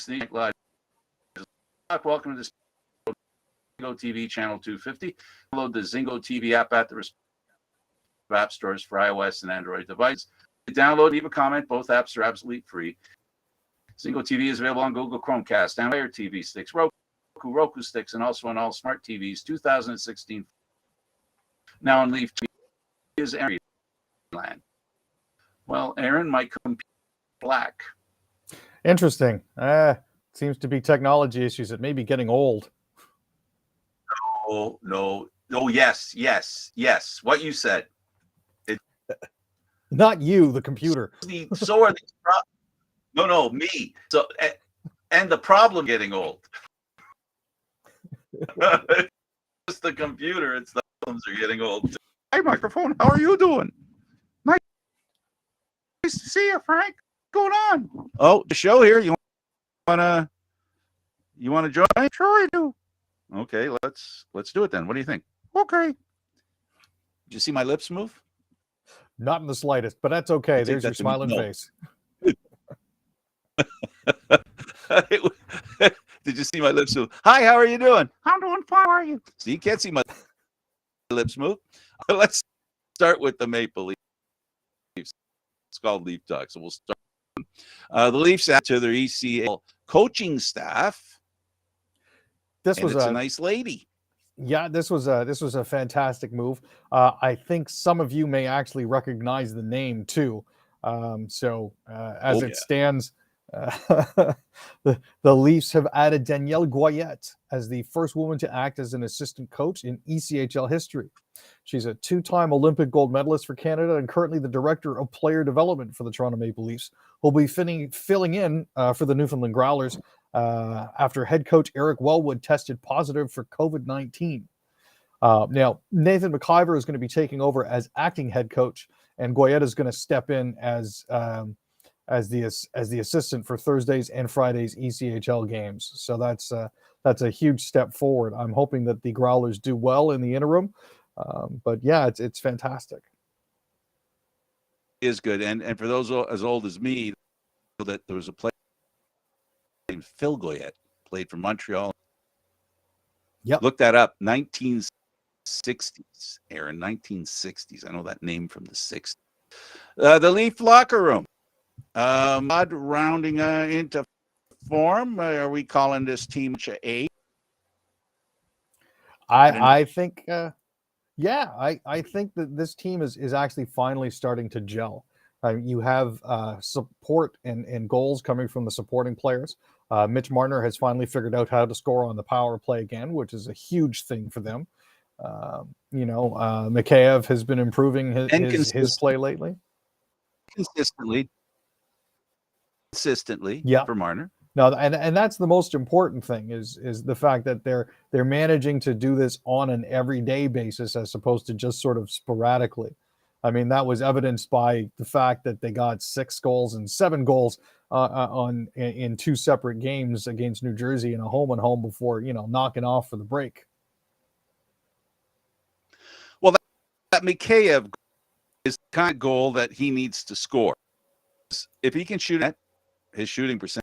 Sneak Live. Welcome to the Zingo TV channel 250. Download the Zingo TV app at the app stores for iOS and Android devices. Download, leave a comment. Both apps are absolutely free. Zingo TV is available on Google Chromecast, and Fire TV sticks, Roku sticks, and also on all smart TVs. 2016. Now on Leaf TV is Aaron Land. Well, Aaron, my computer black. Interesting. Seems to be technology issues. It may be getting old. Oh, no. Oh, yes. What you said. Not you, the computer. So are these problems. No, me. So, and the problem getting old. It's the computer. It's the problems are getting old. Hey, microphone. How are you doing? Nice to see you, Frank. What's going on? Oh, the show here. You wanna join? Sure, I do. Okay, let's do it then. What do you think? Okay. Did you see my lips move? Not in the slightest, but that's okay. There's your smiling face. Did you see my lips move? Hi, how are you doing? I'm doing fine. How are you? So you can't see my lips move. Let's start with the Maple Leafs. It's called Leaf Talk, so we'll start. The Leafs add to their ECHL coaching staff. This was a nice lady. Yeah, this was a fantastic move. I think some of you may actually recognize the name too. As it stands, the Leafs have added Danielle Goyette as the first woman to act as an assistant coach in ECHL history. She's a two-time Olympic gold medalist for Canada and currently the director of player development for the Toronto Maple Leafs, who'll be filling in for the Newfoundland Growlers after head coach Eric Wellwood tested positive for COVID-19. Now, Nathan McIver is going to be taking over as acting head coach, and Goyette is going to step in as the assistant for Thursdays and Fridays ECHL games. So that's a huge step forward. I'm hoping that the Growlers do well in the interim. But yeah, it's fantastic. It is good, and for those as old as me, that there was a player named Phil Goyette, played for Montreal. Yep. Look that up. 1960s, Aaron. 1960s. I know that name from the 60s. The Leaf locker room. Rounding into form. Are we calling this team A? I think. I think that this team is actually finally starting to gel. You have support and goals coming from the supporting players. Mitch Marner has finally figured out how to score on the power play again, which is a huge thing for them. Mikheyev has been improving his play lately. Consistently, yeah, for Marner. No, and that's the most important thing is the fact that they're managing to do this on an everyday basis as opposed to just sort of sporadically. I mean, that was evidenced by the fact that they got 6 goals and 7 goals in 2 separate games against New Jersey in a home and home before knocking off for the break. Well, that Mikheyev is the kind of goal that he needs to score. If he can shoot it, his shooting percentage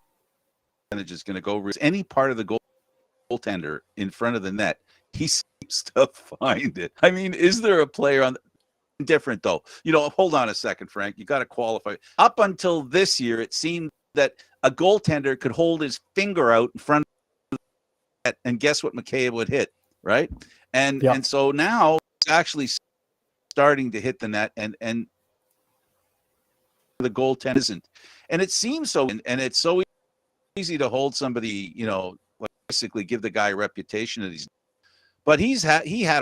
is going to go any part of the goaltender in front of the net. He seems to find it. I mean, is there a player on different though? Hold on a second, Frank. You got to qualify. Up until this year, it seemed that a goaltender could hold his finger out in front of the net, and guess what Mikheyev would hit, right? And so now it's actually starting to hit the net, and the goaltender isn't. And it seems so, and it's so easy to hold somebody, basically give the guy a reputation that he's. But he had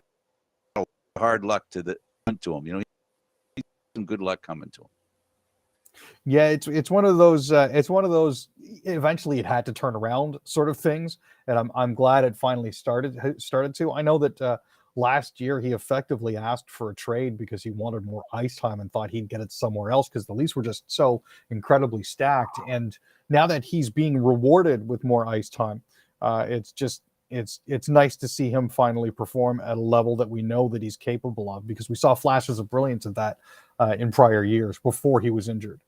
hard luck to him. He's some good luck coming to him. Yeah, it's one of those. Eventually, it had to turn around, sort of things, and I'm glad it finally started to. I know that last year he effectively asked for a trade because he wanted more ice time and thought he'd get it somewhere else because the Leafs were just so incredibly stacked. And now that he's being rewarded with more ice time, it's nice to see him finally perform at a level that we know that he's capable of, because we saw flashes of brilliance of that in prior years before he was injured.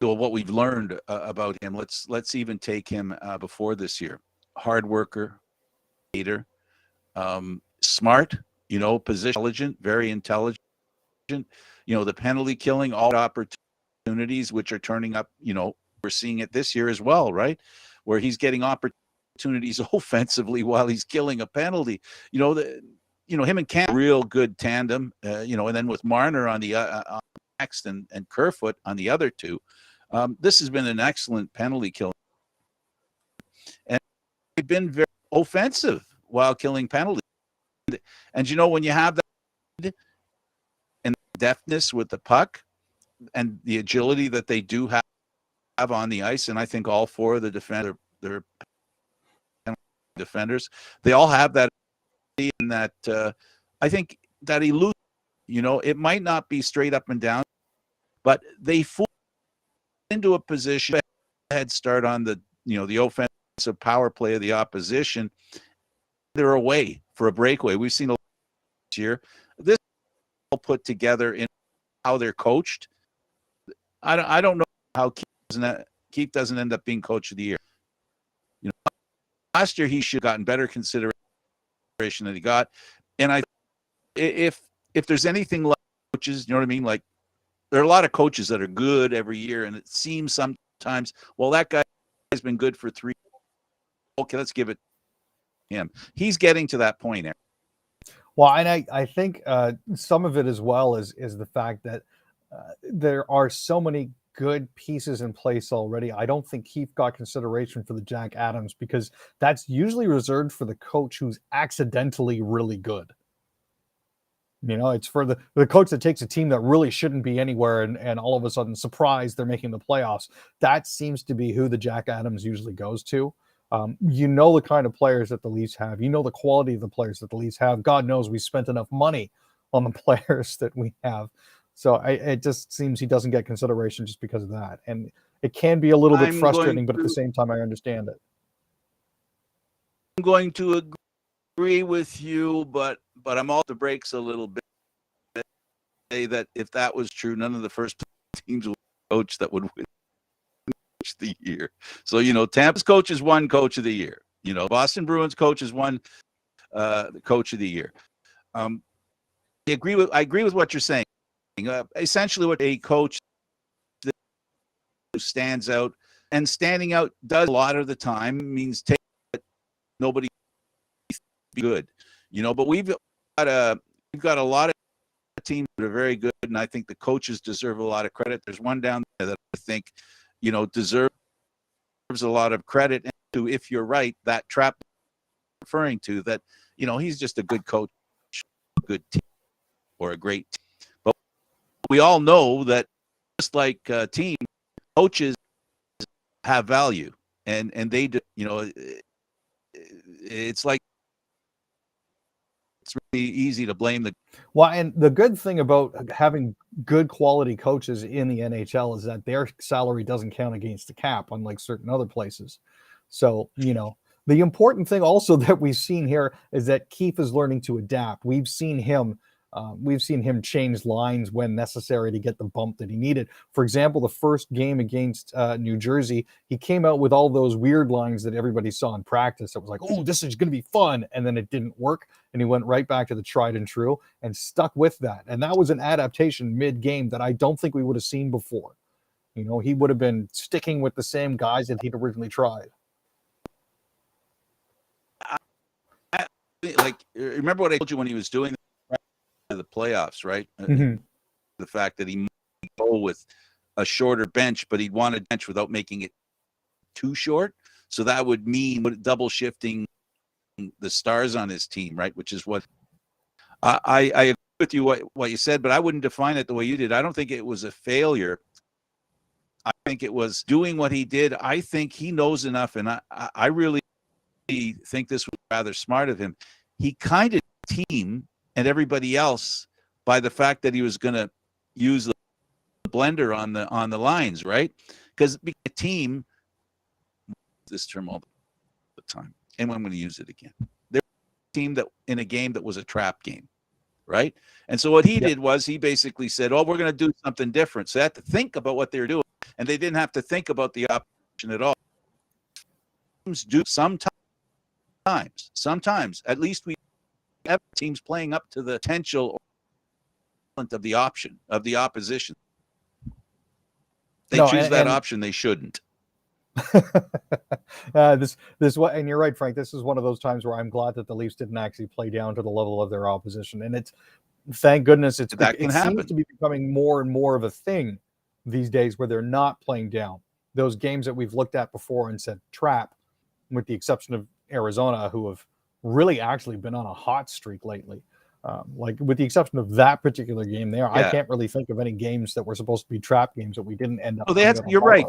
what we've learned about him. Let's even take him before this year. Hard worker, leader, smart, position intelligent, very intelligent. The penalty killing, all opportunities which are turning up. We're seeing it this year as well, right? Where he's getting opportunities offensively while he's killing a penalty. Him and Cam, real good tandem. And then with Marner on the next and Kerfoot on the other two. This has been an excellent penalty kill. And they've been very offensive while killing penalties. And when you have that and deftness with the puck and the agility that they do have on the ice, and I think all four of the their defenders, they all have that, in that I think that elusive, it might not be straight up and down, but they fall into a position, head start on the the offensive power play of the opposition. They're away for a breakaway. We've seen a lot this year. This all put together in how they're coached. I don't know how Keith doesn't end up being coach of the year. Last year he should have gotten better consideration than he got. And if there's anything like coaches, you know what I mean? Like, there are a lot of coaches that are good every year, and it seems sometimes, well, that guy has been good for 3. Okay, let's give it to him. He's getting to that point, Aaron. Well, and I think some of it as well is the fact that there are so many good pieces in place already. I don't think Keith got consideration for the Jack Adams, because that's usually reserved for the coach who's accidentally really good. It's for the coach that takes a team that really shouldn't be anywhere and all of a sudden, surprise, they're making the playoffs. That seems to be who the Jack Adams usually goes to. The kind of players that the Leafs have. The quality of the players that the Leafs have. God knows we spent enough money on the players that we have. So it just seems he doesn't get consideration just because of that. And it can be a little bit frustrating, but at the same time, I understand it. I'm going to agree with you, but I'm off the brakes a little bit. Say that if that was true, none of the first teams would coach that would win the year. So, Tampa's coach is one coach of the year. Boston Bruins coach is one coach of the year. I agree with what you're saying. Essentially, what a coach that stands out, and standing out does a lot of the time means take nobody good, but we've got a lot of teams that are very good, and I think the coaches deserve a lot of credit. There's one down there that I think deserves a lot of credit. And if you're right, that trap referring to that, he's just a good coach, a good team, or a great team. But we all know that just like team coaches have value, and they do, it's like, it's really easy to blame the. Well, and the good thing about having good quality coaches in the NHL is that their salary doesn't count against the cap, unlike certain other places. So, the important thing also that we've seen here is that Keith is learning to adapt. We've seen him change lines when necessary to get the bump that he needed. For example, the first game against New Jersey, he came out with all those weird lines that everybody saw in practice. It was like, oh, this is going to be fun. And then it didn't work. And he went right back to the tried and true and stuck with that. And that was an adaptation mid-game that I don't think we would have seen before. He would have been sticking with the same guys that he'd originally tried. Remember what I told you when he was doing the playoffs, right? Mm-hmm. The fact that he might go with a shorter bench, but he'd want a bench without making it too short. So that would mean double shifting the stars on his team, right? Which is what I agree with you what you said, but I wouldn't define it the way you did. I don't think it was a failure. I think it was doing what he did. I think he knows enough, and I really think this was rather smart of him. He kind of team and everybody else by the fact that he was going to use the blender on the lines, right? Because a team, this term all the time, and I'm going to use it again. They're a team that in a game that was a trap game, right? And so what he did was he basically said, "Oh, we're going to do something different." So they had to think about what they were doing. and they didn't have to think about the option at all. Teams do sometimes. At least we have teams playing up to the potential of the option of the opposition. They choose that option. They shouldn't. This what, and you're right, Frank. This is one of those times where I'm glad that the Leafs didn't actually play down to the level of their opposition, and it's thank goodness it seems to be becoming more and more of a thing these days where they're not playing down. Those games that we've looked at before and said trap, with the exception of Arizona, who have really actually been on a hot streak lately. Like with the exception of that particular game there, I can't really think of any games that were supposed to be trap games that we didn't end up. You're right.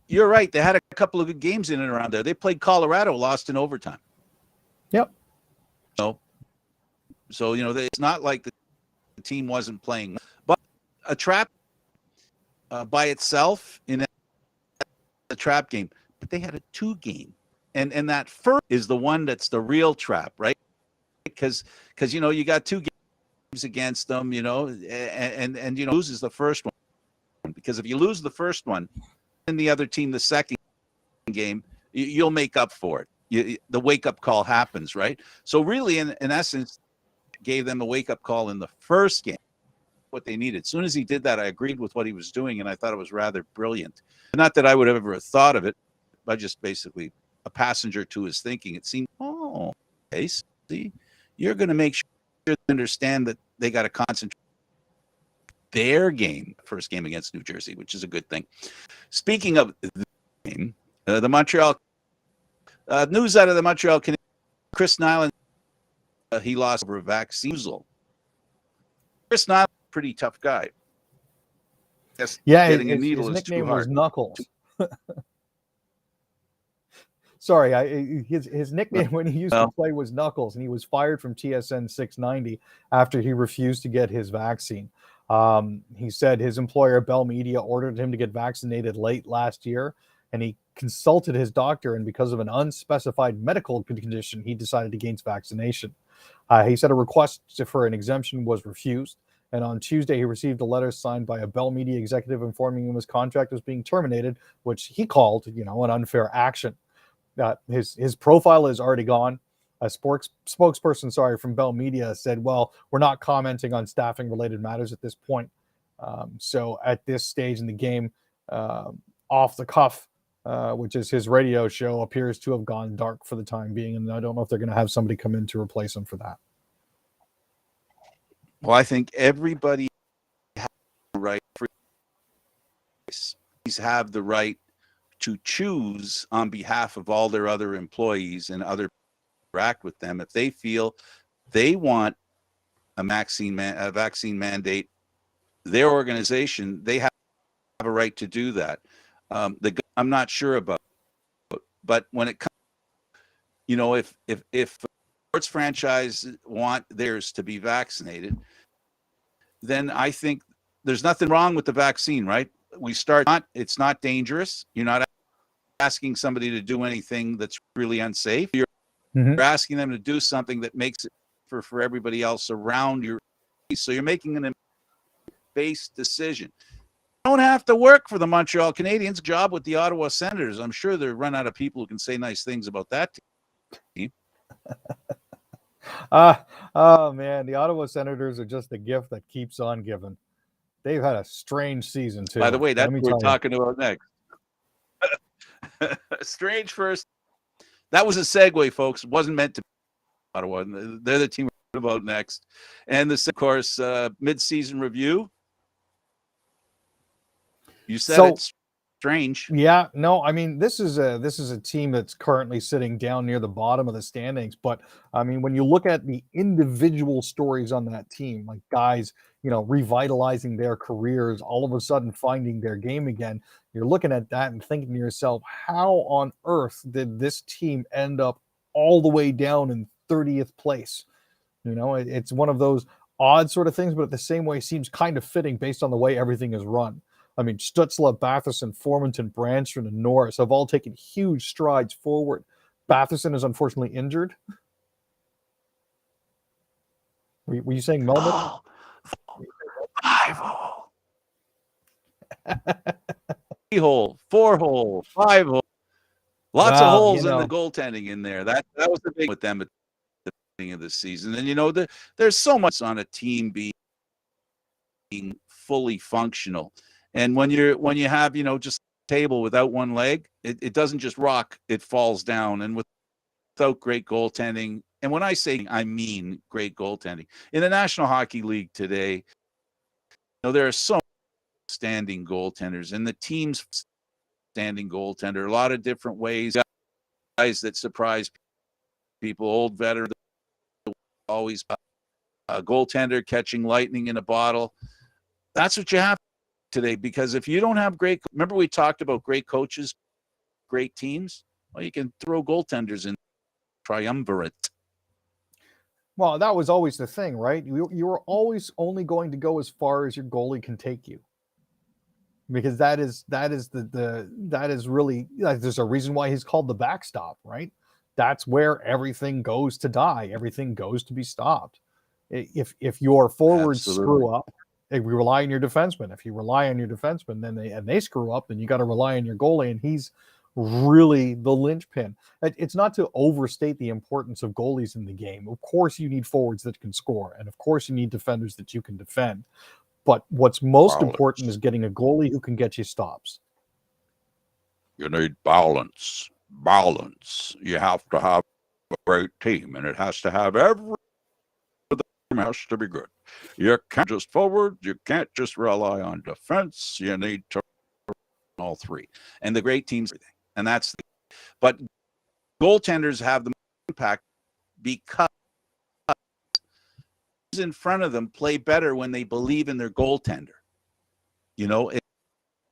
You're right. They had a couple of good games in and around there. They played Colorado, lost in overtime. Yep. So it's not like the team wasn't playing, but a trap by itself in a trap game. But they had a 2-game, and that first is the one that's the real trap, right? Because you got 2 games against them, and loses the first one, because if you lose the first one, and the other team the second game, you'll make up for it. The wake-up call happens, right? So really, in essence, gave them a wake-up call in the first game, what they needed. As soon as he did that, I agreed with what he was doing, and I thought it was rather brilliant. Not that I would have ever thought of it, but just basically a passenger to his thinking. It seemed, okay, see, you're going to make sure they understand that they got to concentrate their game, first game against New Jersey, which is a good thing. Speaking of the game, the Montreal news out of the Montreal Canadiens, Chris Nyland, he lost over a vaccine. Chris Nyland, pretty tough guy. Getting a needle his is too nickname hard. was Knuckles. Sorry, his nickname when he used to play was Knuckles, and he was fired from TSN 690 after he refused to get his vaccine. He said his employer, Bell Media, ordered him to get vaccinated late last year, and he consulted his doctor, and because of an unspecified medical condition, he decided against vaccination. He said a request for an exemption was refused, and on Tuesday he received a letter signed by a Bell Media executive informing him his contract was being terminated, which he called, an unfair action. His profile is already gone. A spokesperson, from Bell Media said, well, we're not commenting on staffing related matters at this point. So at this stage in the game, Off the Cuff, which is his radio show, appears to have gone dark for the time being. And I don't know if they're going to have somebody come in to replace him for that. Well, I think everybody has the right. Have the right to choose on behalf of all their other employees and other interact with them. If they feel they want a vaccine mandate, their organization, they have a right to do that. I'm not sure about, but when it comes, if sports franchise want theirs to be vaccinated, then I think there's nothing wrong with the vaccine, right? It's not dangerous. You're not asking somebody to do anything that's really unsafe. You're asking them to do something that makes it for everybody else around you. So you're making an based decision. You don't have to work for the Montreal Canadiens. Job with the Ottawa Senators. I'm sure they're run out of people who can say nice things about that team. Oh man, the Ottawa Senators are just the gift that keeps on giving. They've had a strange season too. By the way, that's what we're talking about next. Strange first. That was a segue, folks. It wasn't meant to be Ottawa. They're the team we're talking about next. And this, of course, mid-season review. You said it's strange. Yeah, no, I mean, this is a team that's currently sitting down near the bottom of the standings. But I mean, when you look at the individual stories on that team, like guys, revitalizing their careers, all of a sudden finding their game again, you're looking at that and thinking to yourself, how on earth did this team end up all the way down in 30th place? It's one of those odd sort of things, but at the same way seems kind of fitting based on the way everything is run. I mean, Stützle, Batherson, Formanton, Branstrom, and Norris have all taken huge strides forward. Batherson is unfortunately injured. Were you saying Melnick? 3-hole, 4-hole, 5-hole. Lots of Well, holes in the goaltending in there. That was the big with them at the beginning of the season. And there's so much on a team being fully functional. And when you have, just a table without one leg, it doesn't just rock, it falls down. And without great goaltending, and when I say I mean great goaltending, in the National Hockey League today, there are so many standing goaltenders, and the team's standing goaltender, a lot of different ways, guys that surprise people, old veterans, always a goaltender catching lightning in a bottle. That's what you have today, because if you don't have remember we talked about great coaches, great teams, well, you can throw goaltenders in triumvirate. Well, that was always the thing, right? You were always only going to go as far as your goalie can take you, because that is really, there's a reason why he's called the backstop, right? That's where everything goes to die. Everything goes to be stopped. If your forwards screw up, if you rely on your defenseman. If you rely on your defenseman, then they screw up, then you got to rely on your goalie, and he's really the linchpin. It's not to overstate the importance of goalies in the game. Of course, you need forwards that can score, and of course, you need defenders that you can defend. But what's most important is getting a goalie who can get you stops. You need balance. Balance. You have to have a great team, and it has to have every. Has to be good. You can't just forward. You can't just rely on defense. You need to all three. And the great teams, and that's. But goaltenders have the impact because in front of them play better when they believe in their goaltender. It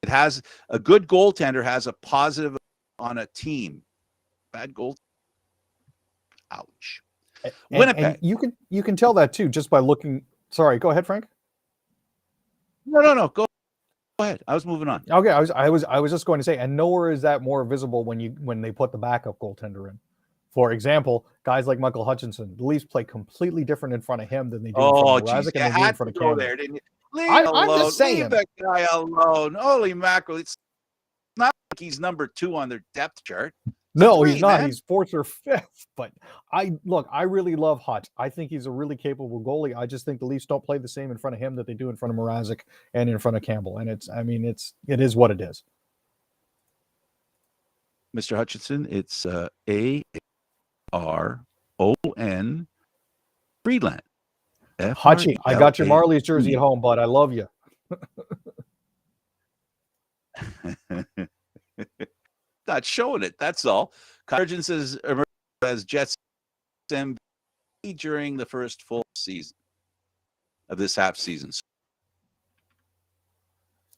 has a good goaltender has a positive on a team. Bad goal. Ouch. Winnipeg. And you can tell that too just by looking. Sorry, go ahead, Frank. No. Go ahead. I was moving on. Okay, I was just going to say, and nowhere is that more visible when they put the backup goaltender in. For example, guys like Michael Hutchinson, the Leafs play completely different in front of him than they do in front of Mrazek, and they do in front of Candid. There, didn't you? I'm just saying. Leave that guy alone. Holy mackerel! It's not like he's number 2 on their depth chart. No, he's not. Man. He's 4th or 5th. But I really love Hutch. I think he's a really capable goalie. I just think the Leafs don't play the same in front of him that they do in front of Mrazek and in front of Campbell. And it is what it is. Mr. Hutchinson, it's ARON Freeland. Hutchie, I got your Marlies jersey at home, bud. I love you. Not showing it. That's all. Convergence is emerged as Jets MVP during the first full season of this half season.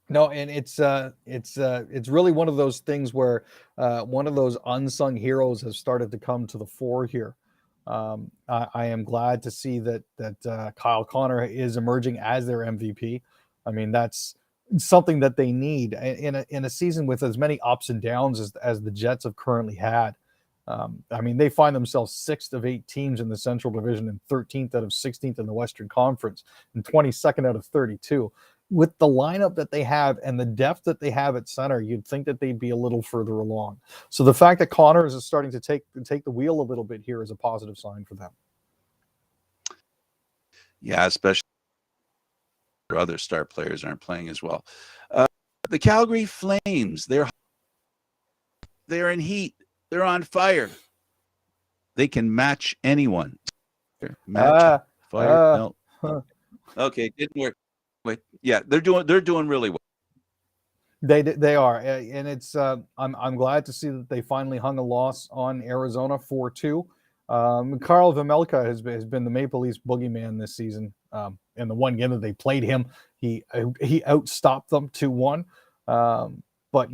No, and it's really one of those things where one of those unsung heroes has started to come to the fore here. I am glad to see that Kyle Connor is emerging as their MVP. I mean, that's something that they need in a season with as many ups and downs as the Jets have currently had. I mean, they find themselves 6th of 8 teams in the Central Division and 13th out of 16th in the Western Conference and 22nd out of 32. With the lineup that they have and the depth that they have at center, you'd think that they'd be a little further along. So the fact that Connor is starting to take the wheel a little bit here is a positive sign for them. Yeah, especially other star players aren't playing as well. The Calgary Flames, they're in heat. They're on fire. They can match anyone. Fire. No. Okay, didn't work. Wait, yeah, they're doing really well. They are, and it's I'm glad to see that they finally hung a loss on Arizona 4-2. Karl Vejmelka has been the Maple Leafs boogeyman this season. In the one game that they played him, he outstopped them 2-1. But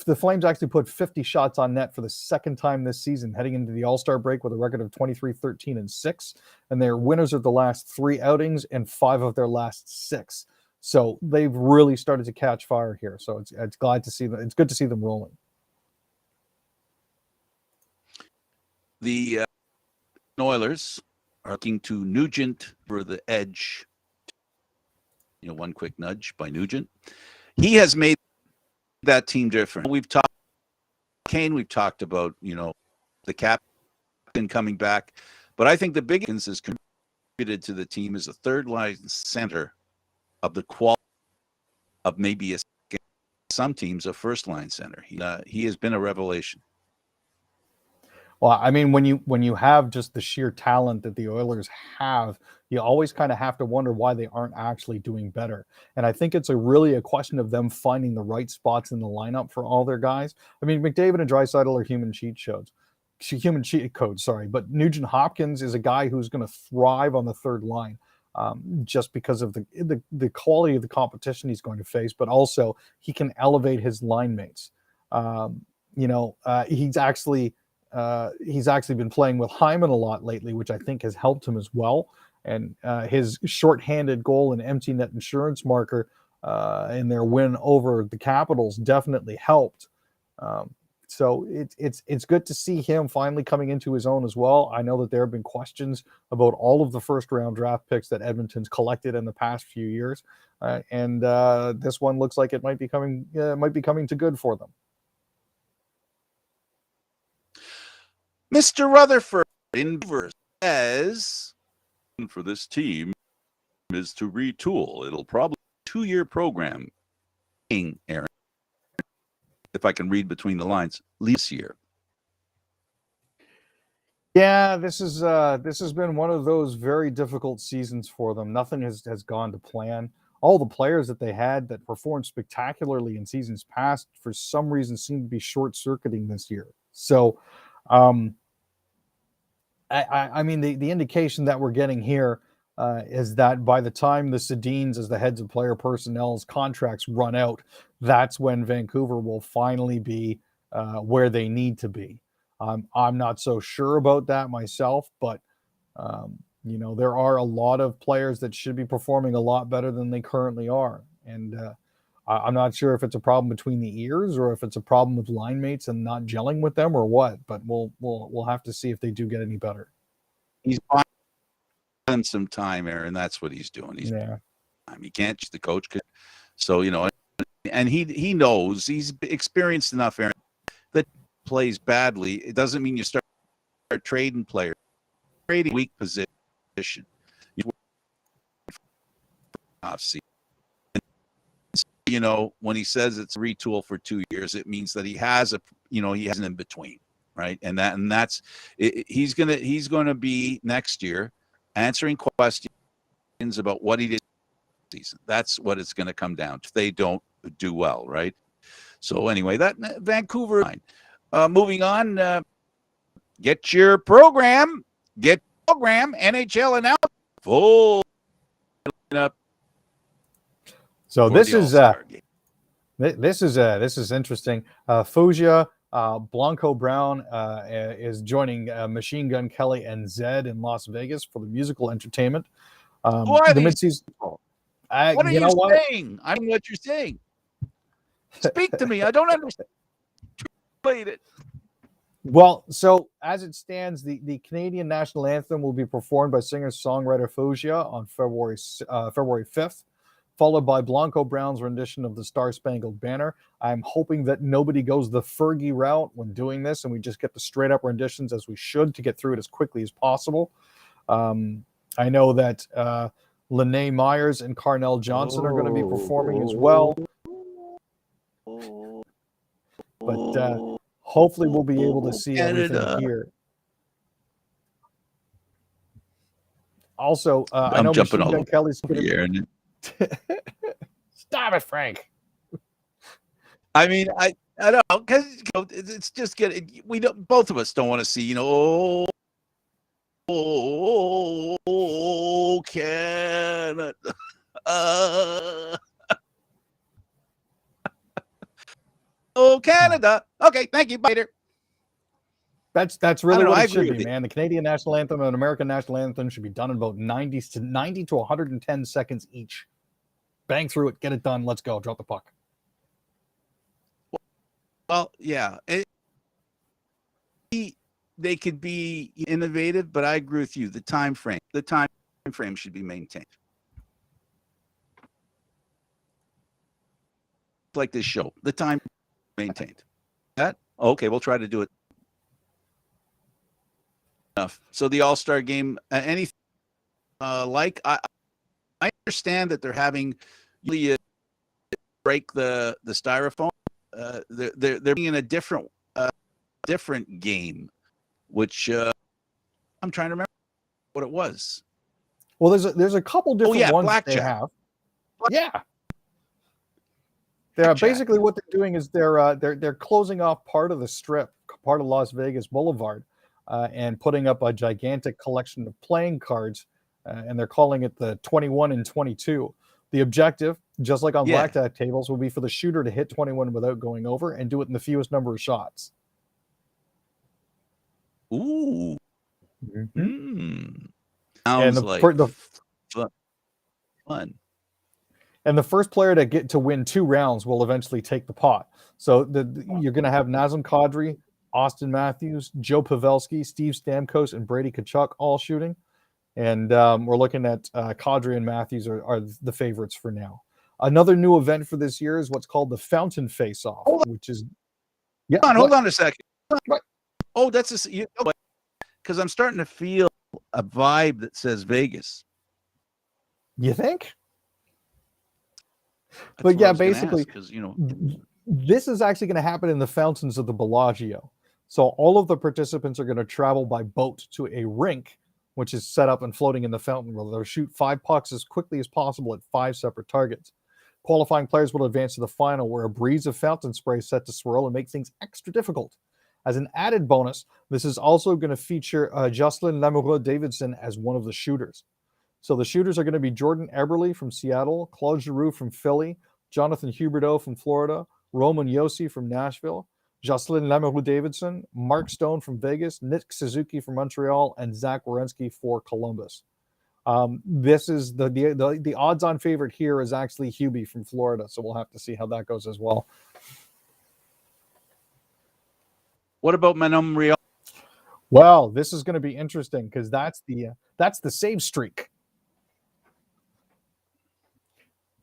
the Flames actually put 50 shots on net for the second time this season, heading into the All-Star break with a record of 23-13-6, and they're winners of the last 3 outings and 5 of their last 6. So they've really started to catch fire here. So it's glad to see them. It's good to see them rolling. The Oilers are looking to Nugent for the edge. One quick nudge by Nugent. He has made that team different. We've talked Kane. We've talked about the captain coming back, but I think the biggest is contributed to the team as a third line center of the quality of maybe some teams a first line center. He has been a revelation. Well, I mean, when you have just the sheer talent that the Oilers have, you always kind of have to wonder why they aren't actually doing better. And I think it's really a question of them finding the right spots in the lineup for all their guys. I mean, McDavid and Draisaitl are human cheat codes, sorry. But Nugent Hopkins is a guy who's going to thrive on the third line, just because of the quality of the competition he's going to face, but also he can elevate his line mates. He's actually been playing with Hyman a lot lately, which I think has helped him as well. And his shorthanded goal and empty net insurance marker in their win over the Capitals definitely helped. So it's good to see him finally coming into his own as well. I know that there have been questions about all of the first round draft picks that Edmonton's collected in the past few years, and this one looks like it might be coming to good for them. Mr. Rutherford in Beaver says for this team is to retool. It'll probably be a 2-year program. Aaron, if I can read between the lines, this year. Yeah, this has been one of those very difficult seasons for them. Nothing has gone to plan. All the players that they had that performed spectacularly in seasons past, for some reason, seem to be short-circuiting this year. So, I mean, the indication that we're getting here is that by the time the Sedins, as the heads of player personnel's contracts run out, that's when Vancouver will finally be where they need to be. I'm not so sure about that myself, but there are a lot of players that should be performing a lot better than they currently are, and I'm not sure if it's a problem between the ears or if it's a problem with line mates and not gelling with them or what. But we'll have to see if they do get any better. He's buying some time, Aaron. That's what he's doing. He can't the coach, so and he knows he's experienced enough, Aaron, that plays badly. It doesn't mean you start trading players, trading weak position. When he says it's a retool for 2 years, it means that he has an in between, right? And that's he's gonna be next year answering questions about what he did this season. That's what it's going to come down to. If they don't do well, right? So anyway, that Vancouver. Moving on, get your program, NHL and out full up. So this is interesting. Fugia, Blanco Brown is joining Machine Gun Kelly and Zed in Las Vegas for the musical entertainment. Who are the these midseason. people? What are you saying? I know what you're saying. Speak to me. I don't understand. Played it. Well, so as it stands, the Canadian national anthem will be performed by singer-songwriter Fugia on February 5th, followed by Blanco Brown's rendition of the Star-Spangled Banner. I'm hoping that nobody goes the Fergie route when doing this, and we just get the straight-up renditions as we should to get through it as quickly as possible. I know that Lene Myers and Carnell Johnson are going to be performing as well. But hopefully we'll be able to see everything here. Also, I know Machine Gun Kelly's going to be... Stop it, Frank. I mean, I don't know, because it's just getting. We don't. Both of us don't want to see. Canada. Canada. Okay, thank you. Later. That's really what it should be, man. The Canadian national anthem and American national anthem should be done in about 90 to 110 seconds each. Bang through it, get it done. Let's go. Drop the puck. Well, yeah. They could be innovative, but I agree with you. The time frame should be maintained. like this show. The time maintained. That okay? We'll try to do it. Enough. So the All-Star game, anything like I understand that they're having really break the styrofoam. They're being in a different game, which I'm trying to remember what it was. Well, there's a couple different ones that they blackjack. have. Yeah. They're basically what they're doing is they're closing off part of the strip, part of Las Vegas Boulevard, and putting up a gigantic collection of playing cards, and they're calling it the 21 and 22. The objective, just like on blackjack tables, will be for the shooter to hit 21 without going over and do it in the fewest number of shots. Ooh. Mm-hmm. Sounds like fun. And the first player to win 2 rounds will eventually take the pot. So you're going to have Nazem Kadri, Austin Matthews, Joe Pavelski, Steve Stamkos, and Brady Tkachuk all shooting. And we're looking at Kadri and Matthews are the favorites for now. Another new event for this year is what's called the Fountain Face-Off, which is... Yeah, hold on a second. Oh, that's because I'm starting to feel a vibe that says Vegas. You think? That's but yeah, basically, because this is actually going to happen in the fountains of the Bellagio. So all of the participants are going to travel by boat to a rink, which is set up and floating in the fountain, where they'll shoot 5 pucks as quickly as possible at 5 separate targets. Qualifying players will advance to the final, where a breeze of fountain spray is set to swirl and make things extra difficult. As an added bonus, this is also going to feature Jocelyn Lamoureux-Davidson as one of the shooters. So the shooters are going to be Jordan Eberle from Seattle, Claude Giroux from Philly, Jonathan Huberdeau from Florida, Roman Josi from Nashville, Jocelyn Lamoureux-Davidson, Mark Stone from Vegas, Nick Suzuki from Montreal, and Zach Werenski for Columbus. This is the odds-on favorite here is actually Hubie from Florida, so we'll have to see how that goes as well. What about Manon Real? Well, this is going to be interesting because that's the save streak.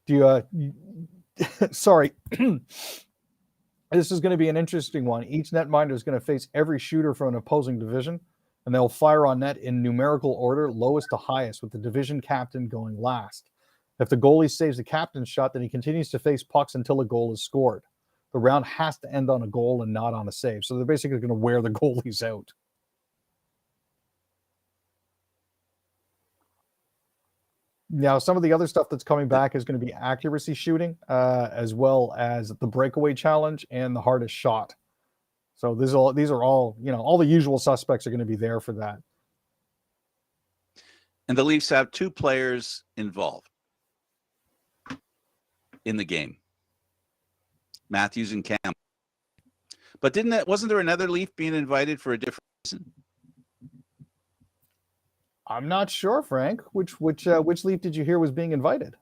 Do you sorry. This is going to be an interesting one. Each netminder is going to face every shooter from an opposing division, and they'll fire on net in numerical order, lowest to highest, with the division captain going last. If the goalie saves the captain's shot, then he continues to face pucks until a goal is scored. The round has to end on a goal and not on a save. So they're basically going to wear the goalies out. Now, some of the other stuff that's coming back is going to be accuracy shooting, as well as the breakaway challenge and the hardest shot. So these are all, all the usual suspects are going to be there for that. And the Leafs have 2 players involved in the game, Matthews and Campbell. But wasn't there another Leaf being invited for a different reason? I'm not sure, Frank. Which Leaf did you hear was being invited?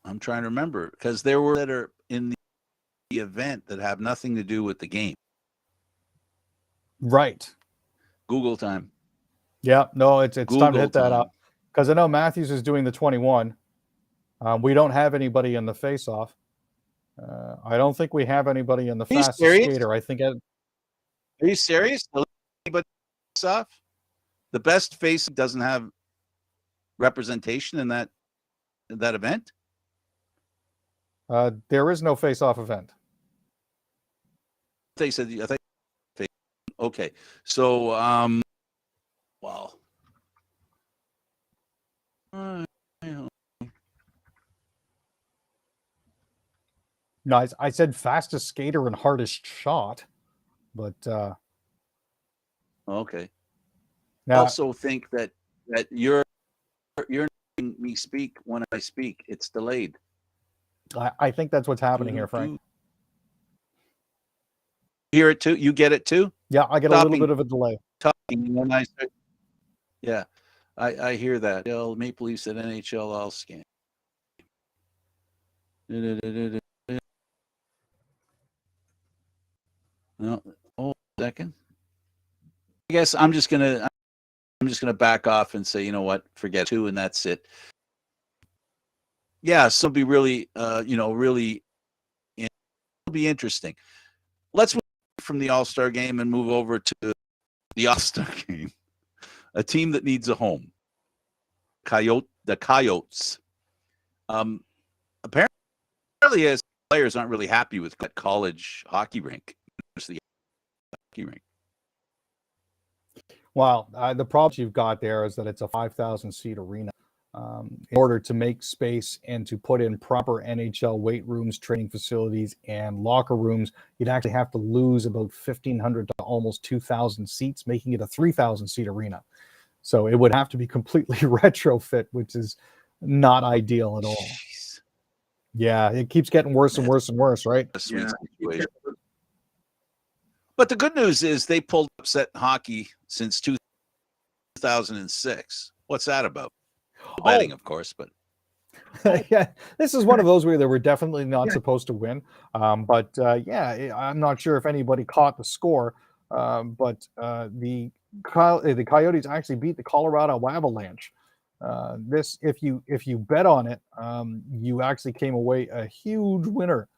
I'm trying to remember, because there were that are in the event that have nothing to do with the game. Right. Google time. Yeah, no, it's Google time to hit that time. up, because I know Matthews is doing the 21. We don't have anybody in the face-off. I don't think we have anybody in the fastest skater. I think. Are you serious? Anybody off? The best face doesn't have representation in that event. There is no face-off event. They said. I think. Okay, so well. No, I said fastest skater and hardest shot, but okay. Now, I also think that you're letting me speak when I speak. It's delayed. I think that's what's happening here, Frank. You hear it too? You get it too? Yeah, I get a little bit of a delay. Talking when I start. Yeah, I hear that. Maple Leafs and NHL, I'll scan. No, second. I guess I'm just gonna back off and say, you know what, forget 2, and that's it. Yeah, so it'll be really, really, it'll be interesting. Let's move from the All-Star game and move over to the All-Star game. A team that needs a home. The Coyotes. Apparently, as players aren't really happy with that college hockey rink. The hockey rink. Well, the problem you've got there is that it's a 5,000 seat arena. In order to make space and to put in proper NHL weight rooms, training facilities, and locker rooms, you'd actually have to lose about 1,500 to almost 2,000 seats, making it a 3,000 seat arena. So it would have to be completely retrofit, which is not ideal at all. Jeez. Yeah, it keeps getting worse and worse and worse, right? A sweet situation. But the good news is they pulled upset hockey since 2006. What's that about? Betting, of course, but yeah, this is one of those where they were definitely not supposed to win. Yeah, I'm not sure if anybody caught the score, but the Coyotes actually beat the Colorado Avalanche. This, if you bet on it, you actually came away a huge winner.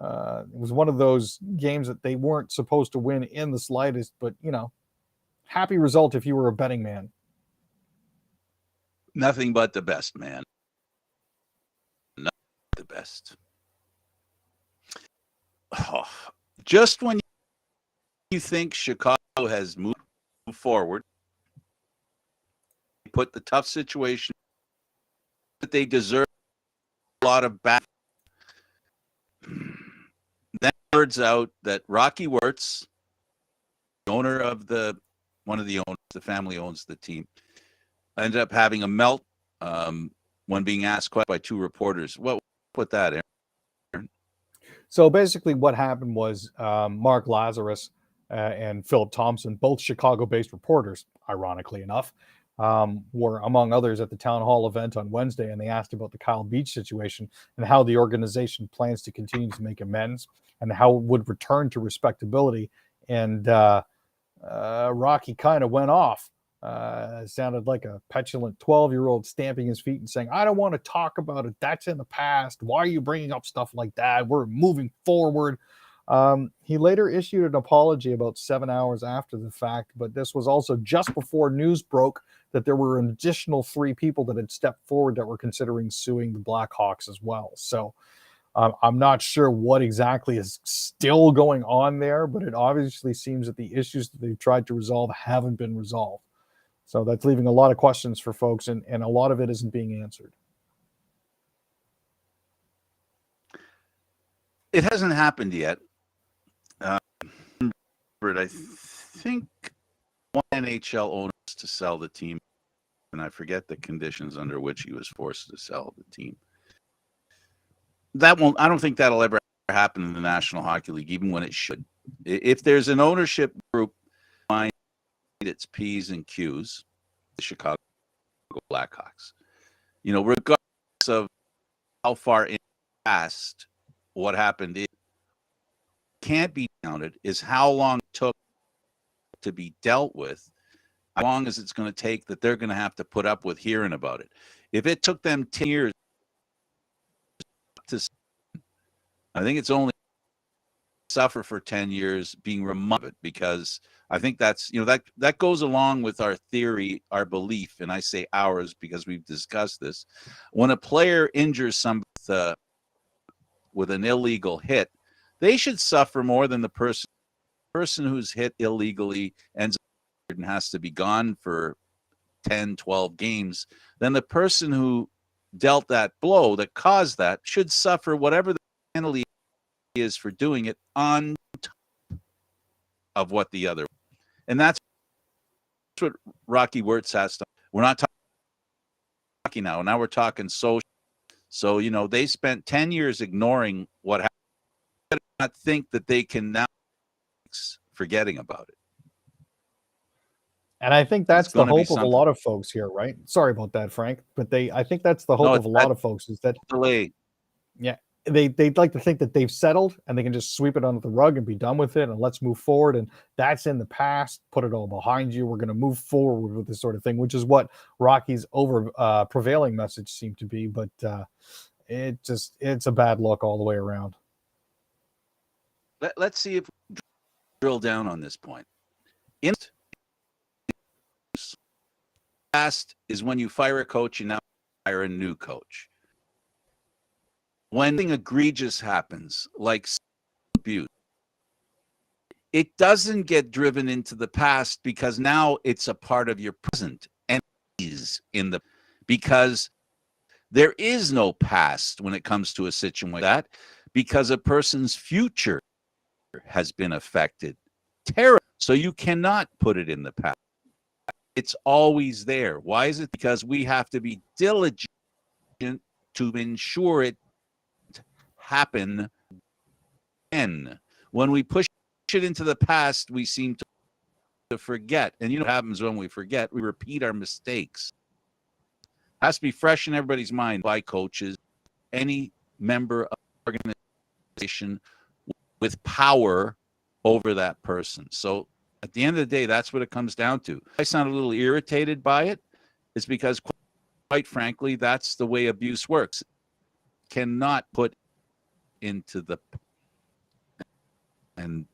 It was one of those games that they weren't supposed to win in the slightest, but happy result if you were a betting man. Nothing but the best, man. Not the best. Oh, just when you think Chicago has moved forward, put the tough situation that they deserve a lot of back. Then words out that Rocky Wirtz, owner of one of the owners, the family owns the team, ended up having a melt when being asked by two reporters. What put that, Aaron? So basically what happened was Mark Lazarus and Philip Thompson, both Chicago-based reporters, ironically enough, were among others at the town hall event on Wednesday, and they asked about the Kyle Beach situation and how the organization plans to continue to make amends and how it would return to respectability. And Rocky kind of went off. Sounded like a petulant 12-year-old stamping his feet and saying, I don't want to talk about it. That's in the past. Why are you bringing up stuff like that? We're moving forward. He later issued an apology about 7 hours after the fact, but this was also just before news broke that there were an additional 3 people that had stepped forward that were considering suing the Blackhawks as well. So I'm not sure what exactly is still going on there, but it obviously seems that the issues that they've tried to resolve haven't been resolved. So that's leaving a lot of questions for folks, and a lot of it isn't being answered. It hasn't happened yet. I think one NHL owners to sell the team, and I forget the conditions under which he was forced to sell the team. I don't think that'll ever happen in the National Hockey League, even when it should. If there's an ownership group, find its P's and Q's, the Chicago Blackhawks. Regardless of how far in past what happened, it can't be counted is how long it took to be dealt with, how long as it's going to take that they're going to have to put up with hearing about it. If it took them 10 years to, I think it's only suffer for 10 years being reminded of it, because I think that's, that goes along with our theory, our belief, and I say ours because we've discussed this. When a player injures somebody with an illegal hit, they should suffer more than the person who's hit illegally ends up and has to be gone for 10, 12 games. Then the person who dealt that blow that caused that should suffer whatever the penalty is for doing it on top of what the other. And that's what Rocky Wirtz has to. We're not talking now. Now we're talking social. So, they spent 10 years ignoring what happened. I do not think that they can now forgetting about it. And I think that's the hope of a lot of folks here, right? Sorry about that, Frank, but I think that's the hope of a lot of folks is that delay. Yeah, they'd like to think that they've settled and they can just sweep it under the rug and be done with it and let's move forward. And that's in the past. Put it all behind you. We're going to move forward with this sort of thing, which is what Rocky's prevailing message seemed to be. But it's a bad look all the way around. Let's see if we drill down on this point. In past is when you fire a coach and now hire a new coach. When something egregious happens, like abuse, it doesn't get driven into the past because now it's a part of your present and is in the because there is no past when it comes to a situation like that because a person's future has been affected. So you cannot put it in the past. It's always there. Why is it? Because we have to be diligent to ensure it happen again. When we push it into the past, we seem to forget. And you know what happens when we forget? We repeat our mistakes. It has to be fresh in everybody's mind by coaches, any member of the organization with power over that person. So at the end of the day, that's what it comes down to. I sound a little irritated by it. It's because, quite frankly, that's the way abuse works. Cannot put into the and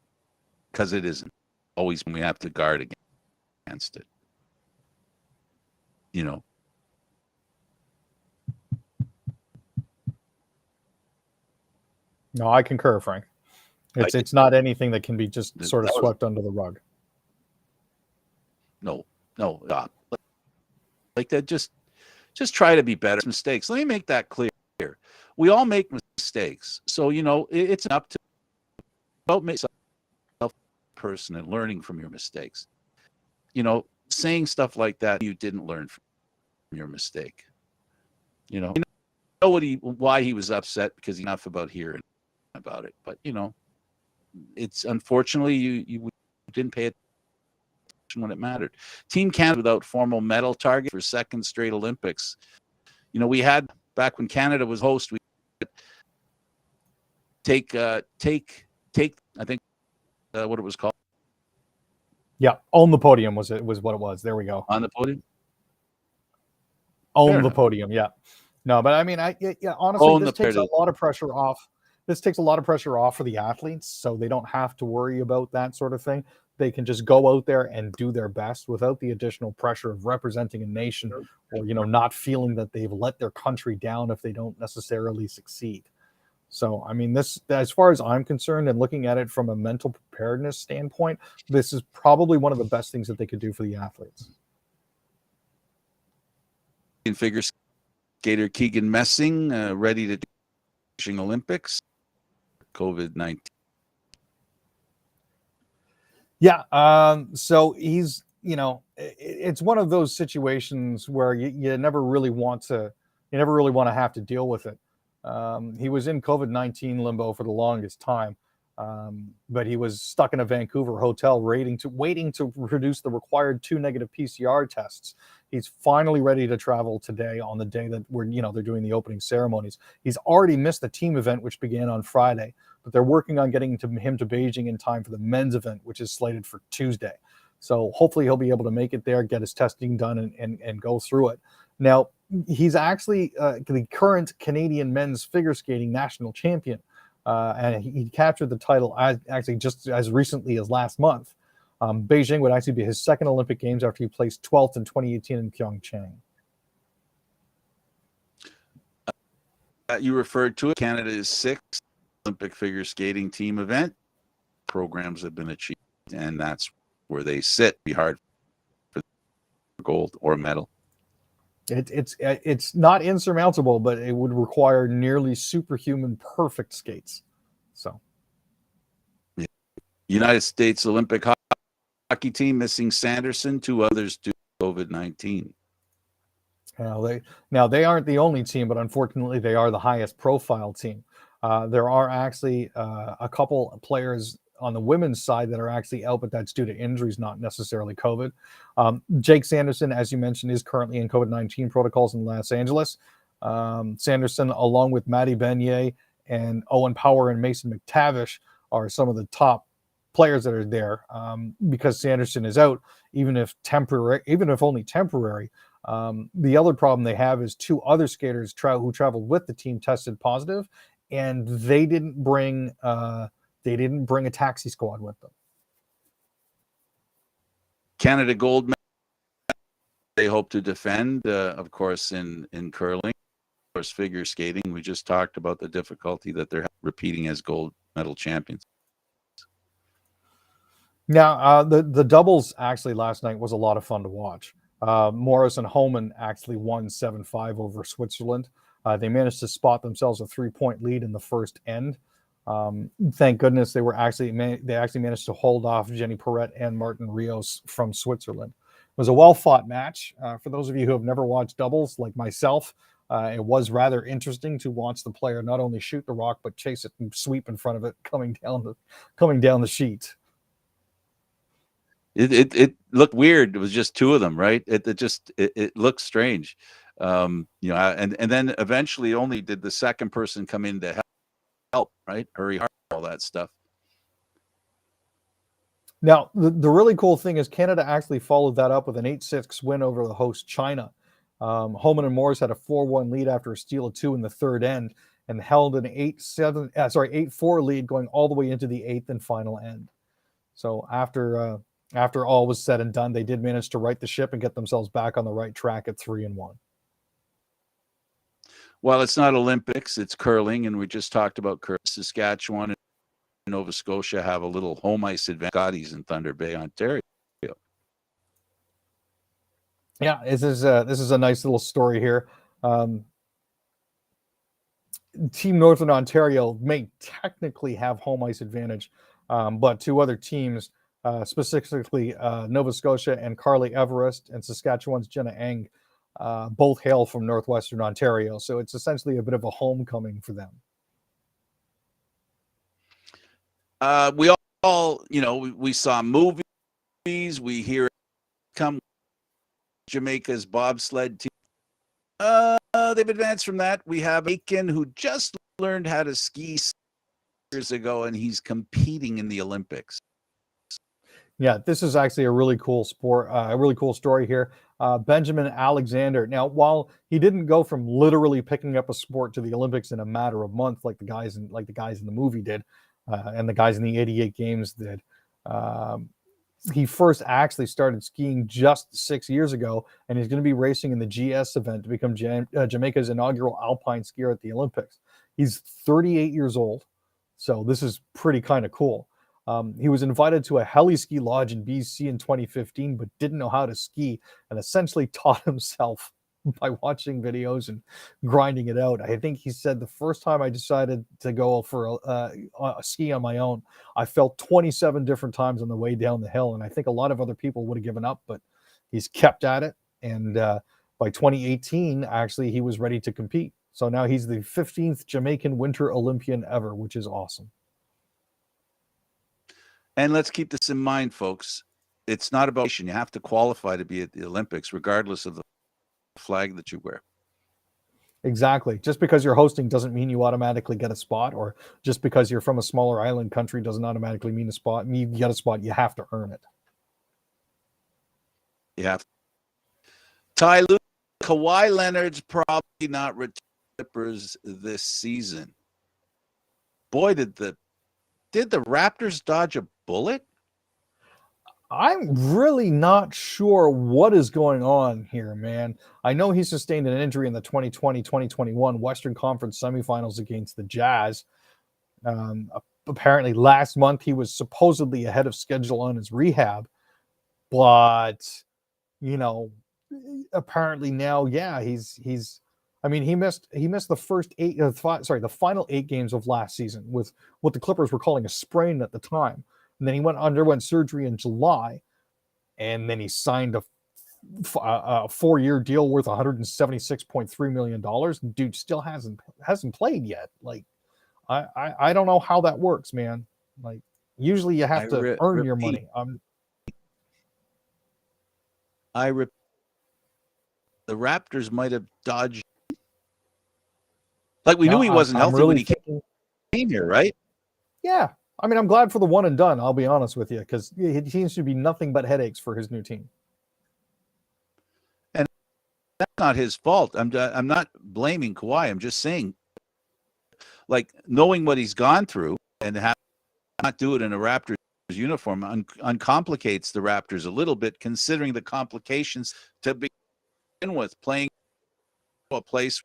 because it isn't always when we have to guard against it. You know. No, I concur, Frank. It's not anything that can be just sort of swept under the rug. No, like that. Just try to be better. Mistakes. Let me make that clear. We all make mistakes, so you know it's up to about yourself person and learning from your mistakes. You know, saying stuff like that you didn't learn from your mistake. You know why he was upset because he's enough about hearing about it, but you know, it's unfortunately you didn't pay attention when it mattered. Team Canada without formal medal target for second straight Olympics. You know, we had back when Canada was host, we take I think what it was called. Yeah, own the podium was what it was. There we go. On the podium. Own the podium. Yeah. No, but I mean, honestly, this takes a lot of pressure off. This takes a lot of pressure off for the athletes, so they don't have to worry about that sort of thing. They can just go out there and do their best without the additional pressure of representing a nation or, you know, not feeling that they've let their country down if they don't necessarily succeed. So, I mean, this, as far as I'm concerned and looking at it from a mental preparedness standpoint, this is probably one of the best things that they could do for the athletes. Figure skater Keegan Messing ready to do Olympics. COVID-19. Yeah. So he's, you know, it's one of those situations where you never really want to have to deal with it. He was in COVID-19 limbo for the longest time, but he was stuck in a Vancouver hotel waiting to produce the required 2 negative PCR tests. He's finally ready to travel today on the day that they're doing the opening ceremonies. He's already missed the team event, which began on Friday, but they're working on getting him to Beijing in time for the men's event, which is slated for Tuesday. So hopefully he'll be able to make it there, get his testing done, and go through it. Now, he's actually the current Canadian men's figure skating national champion, and he captured the title actually just as recently as last month. Beijing would actually be his second Olympic Games after he placed 12th in 2018 in Pyeongchang. You referred to it. Canada's 6th Olympic figure skating team event. Programs have been achieved, and that's where they sit. Be hard for gold or medal. It's not insurmountable, but it would require nearly superhuman perfect skates. So, yeah. United States Olympic hockey team missing Sanderson, 2 others due to COVID-19. Now they aren't the only team, but unfortunately they are the highest profile team. There are actually a couple of players on the women's side that are actually out, but that's due to injuries, not necessarily COVID. Jake Sanderson, as you mentioned, is currently in COVID-19 protocols in Los Angeles. Sanderson, along with Maddie Beignet and Owen Power and Mason McTavish, are some of the top players that are there. Because Sanderson is out, even if only temporary, The other problem they have is two other skaters who traveled with the team tested positive, and they didn't bring a taxi squad with them. Canada gold medal they hope to defend, of course, in curling, of course, figure skating. We just talked about the difficulty that they're repeating as gold medal champions. Now, the doubles actually last night was a lot of fun to watch. Morris and Homan actually won 7-5 over Switzerland. They managed to spot themselves a 3-point lead in the first end. Thank goodness they actually managed to hold off Jenny Perrette and Martin Rios from Switzerland. It was a well-fought match. For those of you who have never watched doubles like myself, it was rather interesting to watch the player not only shoot the rock but chase it and sweep in front of it coming down the sheet. It looked weird. It was just two of them, right? It looked strange, and then eventually only did the second person come in to help, right? Hurry hard, all that stuff. Now, the really cool thing is Canada actually followed that up with an 8-6 win over the host China. Homan and Morris had a 4-1 lead after a steal of 2 in the third end and held an 8-4 lead going all the way into the 8th and final end. So after all was said and done, they did manage to right the ship and get themselves back on the right track at 3-1. Well, it's not Olympics, it's curling, and we just talked about curling. Saskatchewan and Nova Scotia have a little home ice advantage. Scotties in Thunder Bay, Ontario. Yeah, this is a nice little story here. Team Northern Ontario may technically have home ice advantage, but two other teams, specifically Nova Scotia and Carly Everest and Saskatchewan's Jenna Eng, both hail from Northwestern Ontario. So it's essentially a bit of a homecoming for them. We all, we saw movies, we hear come Jamaica's bobsled team. They've advanced from that. We have Aiken, who just learned how to ski years ago, and he's competing in the Olympics. Yeah, this is actually a really cool sport, a really cool story here. Benjamin Alexander. Now, while he didn't go from literally picking up a sport to the Olympics in a matter of months, like the guys in the movie did, and the guys in the 88 games did, he first actually started skiing just 6 years ago, and he's going to be racing in the GS event to become Jamaica's inaugural alpine skier at the Olympics. He's 38 years old, so this is pretty kind of cool. He was invited to a heli ski lodge in BC in 2015, but didn't know how to ski and essentially taught himself by watching videos and grinding it out. I think he said the first time I decided to go for a ski on my own, I fell 27 different times on the way down the hill. And I think a lot of other people would have given up, but he's kept at it. And by 2018, actually, he was ready to compete. So now he's the 15th Jamaican Winter Olympian ever, which is awesome. And let's keep this in mind, folks. It's not about you have to qualify to be at the Olympics, regardless of the flag that you wear. Exactly. Just because you're hosting doesn't mean you automatically get a spot, or just because you're from a smaller island country doesn't automatically mean a spot. You get a spot, you have to earn it. You have to. Ty Lue, Kawhi Leonard's probably not returning Clippers this season. Boy, did the Raptors dodge a bullet? I'm really not sure what is going on here, man. I know he sustained an injury in the 2020-2021 Western Conference semifinals against the Jazz. Apparently last month he was supposedly ahead of schedule on his rehab, but apparently now, yeah, he's I mean, he missed the final 8 games of last season with what the Clippers were calling a sprain at the time. And then he underwent surgery in July, and then he signed a 4-year deal worth $176.3 million. Dude still hasn't played yet. Like, I don't know how that works, man. Like, usually you have to earn your money. The Raptors might have dodged. Like, we knew he wasn't healthy when he came here, right? Yeah. I mean, I'm glad for the one and done, I'll be honest with you, because it seems to be nothing but headaches for his new team. that's not his fault. I'm not blaming Kawhi. I'm just saying, like, knowing what he's gone through and have not do it in a Raptors uniform uncomplicates the Raptors a little bit, considering the complications to begin with, playing a place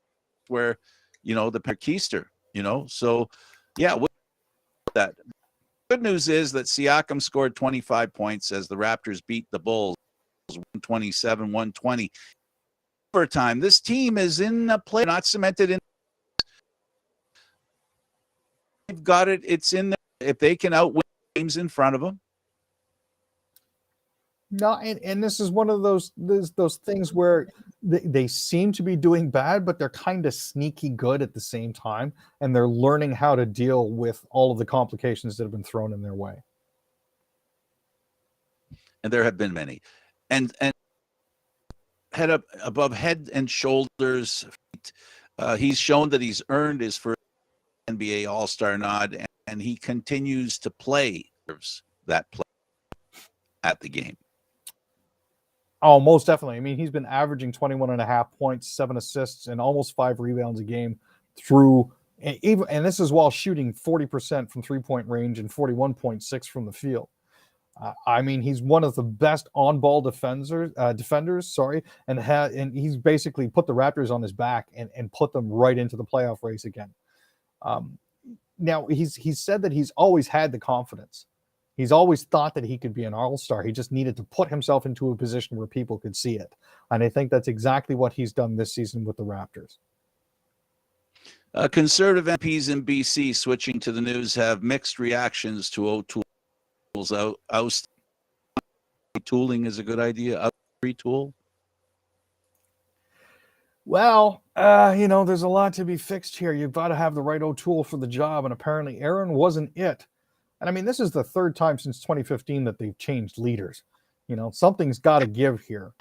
where, the Keister, So, yeah, with that. Good news is that Siakam scored 25 points as the Raptors beat the Bulls 127-120. Overtime, this team is in a play, not cemented in. They've got it. It's in there. If they can outwin teams in front of them. No, and this is one of those things where they seem to be doing bad, but they're kind of sneaky good at the same time, and they're learning how to deal with all of the complications that have been thrown in their way. And there have been many, and head up above head and shoulders. He's shown that he's earned his first NBA All-Star nod, and he continues to play that play at the game. Oh, most definitely. I mean, he's been averaging 21.5 points, 7 assists, and almost 5 rebounds a game through and this is while shooting 40% from 3-point range and 41.6 from the field. I mean, he's one of the best on-ball defenders, and he's basically put the Raptors on his back and put them right into the playoff race again. Now, he's said that he's always had the confidence. He's always thought that he could be an all-star. He just needed to put himself into a position where people could see it. And I think that's exactly what he's done this season with the Raptors. Conservative MPs in BC, switching to the news, have mixed reactions to O'Toole's oust. Tooling is a good idea. Retool. Well, there's a lot to be fixed here. You've got to have the right O'Toole for the job, and apparently Aaron wasn't it. And I mean, this is the third time since 2015 that they've changed leaders. Something's got to give here.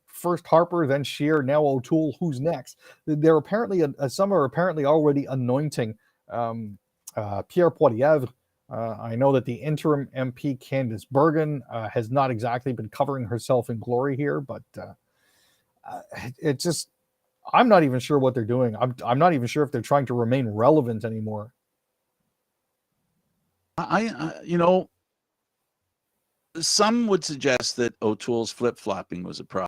First Harper, then Shear, now O'Toole. Who's next? They're apparently some are apparently already anointing Pierre Poilievre. I know that the interim MP Candice Bergen has not exactly been covering herself in glory here, but it just, I'm not even sure what they're doing. I'm not even sure if they're trying to remain relevant anymore. Some would suggest that O'Toole's flip-flopping was a problem.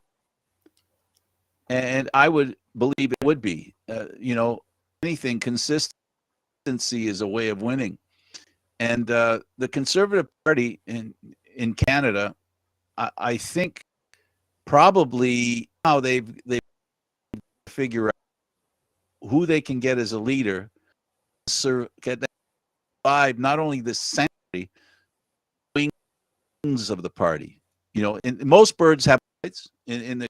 And I would believe it would be. Anything, consistency is a way of winning. And the Conservative Party in Canada, I think probably now they've figure out who they can get as a leader, get that vibe, not only the century, wings of the party. And most birds have in the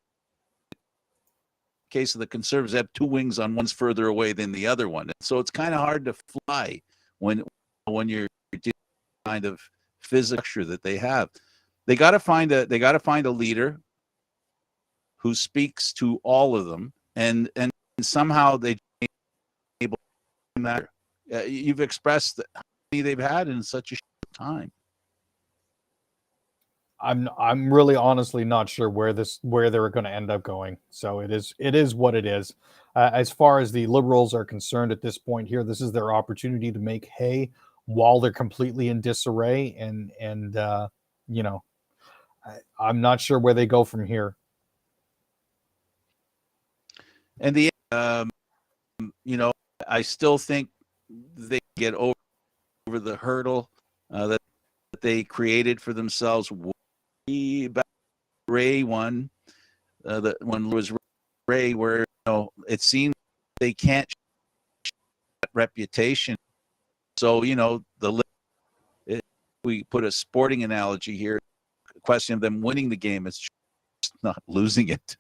case of the Conservatives, have two wings on one's further away than the other one. And so it's kind of hard to fly when you're dealing with kind of physical structure that they have. They got to find a leader who speaks to all of them, and somehow they able to that. You've expressed that how many they've had in such a short time. I'm really honestly not sure where they're going to end up going. So it is what it is. As far as the Liberals are concerned at this point here, this is their opportunity to make hay while they're completely in disarray. And I'm not sure where they go from here. And I still think they get over the hurdle that they created for themselves. Back Ray won, when was Ray, where it seems they can't that reputation. So we put a sporting analogy here. A question of them winning the game, it's just not losing it.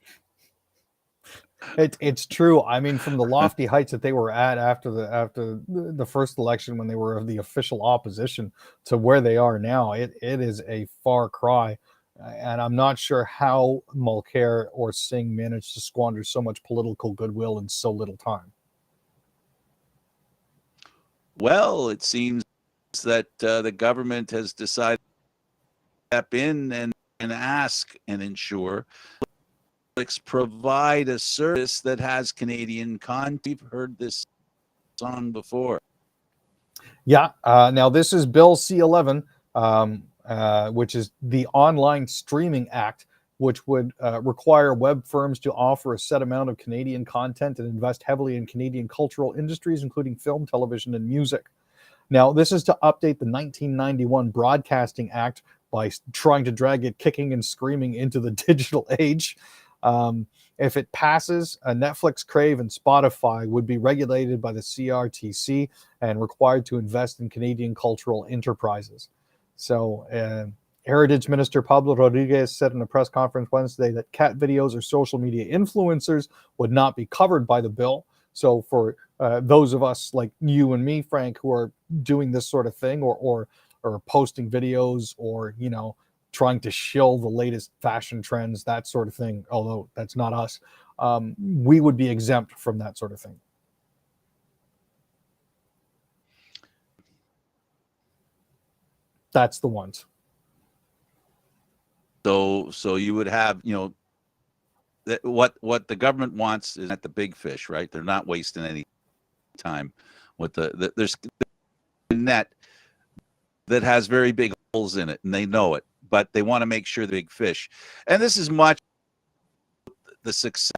It's true. I mean, from the lofty heights that they were at after the first election, when they were the official opposition, to where they are now, it is a far cry. And I'm not sure how Mulcair or Singh managed to squander so much political goodwill in so little time. Well, it seems that the government has decided to step in and ask and ensure provide a service that has Canadian content. We've heard this song before. Yeah. Now, this is Bill C-11, which is the Online Streaming Act, which would require web firms to offer a set amount of Canadian content and invest heavily in Canadian cultural industries, including film, television, and music. Now, this is to update the 1991 Broadcasting Act by trying to drag it kicking and screaming into the digital age. If it passes, Netflix, Crave, and Spotify would be regulated by the CRTC and required to invest in Canadian cultural enterprises. So, Heritage Minister Pablo Rodriguez said in a press conference Wednesday that cat videos or social media influencers would not be covered by the bill. So for those of us like you and me, Frank, who are doing this sort of thing or posting videos or, trying to shill the latest fashion trends, that sort of thing, although that's not us, we would be exempt from that sort of thing. That's the ones. So you would have, that what the government wants is at the big fish, right? They're not wasting any time with there's a net that has very big holes in it, and they know it, but they want to make sure the big fish. And this is much the success